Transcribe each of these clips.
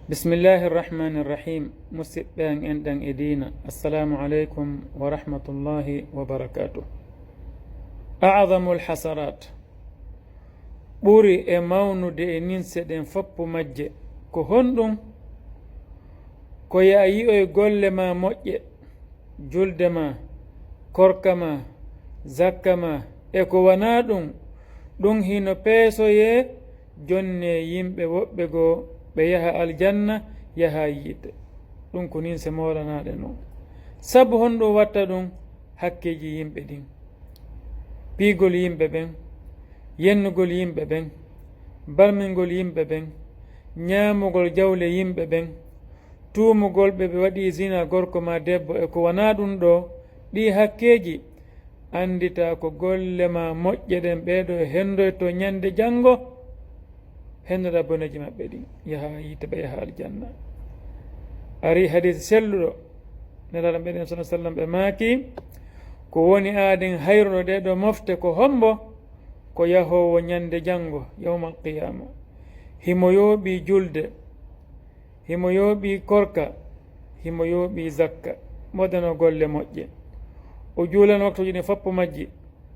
bismillahi irrahmani irrahim musidɓe an enɗan e dina assalamu aleykum wa rahmatullahi wa barakatuh. A'zamu lhasarat ɓuri e mawnude e ninse ɗen foppu majje ko honɗum ko ya yi'oye golle ma moƴƴe, julde ma, korka ma, zakka ma e ko wona ɗum. ɗum hino peesoye jonne yimɓe woɓɓe goo ɓe yaha aljanna yaha yiite. ɗum ko ninse molanaɗe noon. sabu honɗum watta ɗum? hakkeji yimɓe ɗin, piigol yimɓe ɓen, yennugol yimɓe ɓen, balmingol yimɓe ɓen, ñaamugol jawle yimɓe ɓen, tuumugol ɓe waɗi zina gorko ma debbo e ko wona ɗum ɗo. ɗi hakkeji andita ko golle ma moƴƴe ɗen ɓeeɗo e hendoyto ñande janngo hendoɗa boneji maɓɓe ɗin yaha yiite ɓe yaha aljanna. ari hadis selluɗo nelaɗo ɓeɗen sala sallam ɓe maaki ko woni aaden hayruɗo ɗe ɗo mofte ko hombo ko yahowo ñande janngo yawmal qiyama. himo yooɓi julde, himo yooɓi korka, himo yooɓi zakka, modano golle moƴƴe, o juulan waktuji ɗin foppo majji,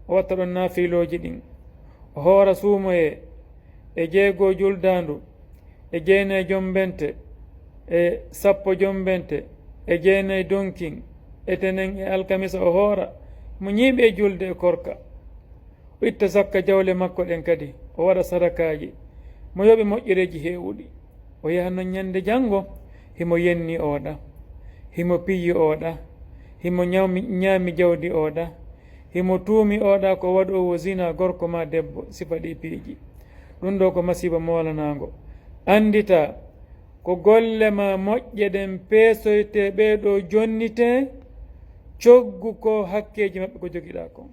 o watta ɗon naafiloji ɗin, o hoora suumoye e 6 juldandu, e 9 jombente, e 10 jombente, e 9 donkin, e tenen e alkamisa o hoora mo ñiiɓe e julde e korka, o itta sakka jawle makko ɗen kadi o waɗa sadakaji, mo yooɓe moƴƴereji heewuɗi. o yaha non ñande janngo himo yenni oɗa, himo piyi oɗa, himo ñaami jawdi oɗa, himo tuumi oɗa ko waɗowo zina gorko ma debbo sifa ɗi piiji. ɗum ɗo ko masiba molanago. andita ko golle ma moƴƴe ɗen peesoyte ɓeeɗo jonnite coggu ko hakkeji maɓɓe ko jogiɗa kon.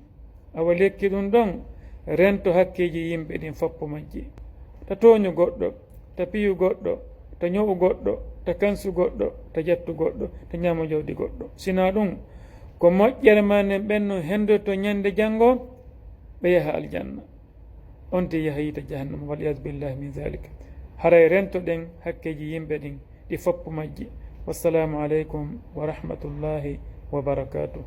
awa lekki ɗum ɗon rento hakkeji yimɓe ɗin foppo majji, ta tooñu goɗɗo, ta piyu goɗɗo, ta ño'u goɗɗo, ta kansu goɗɗo, ta jattu goɗɗo, ta ñaamo jawdi goɗɗo. sina ɗum ko moƴƴere ma nden ɓenno hendoto ñande janngo ɓe yaha aljanna, on te yaha yiita jahannama waliyadu billahi min dalik. haray rento ɗen hakkeji yimɓe ɗin ɗi foppo majji. wassalamu aleykum wa rahmatullahi wa barakatuh.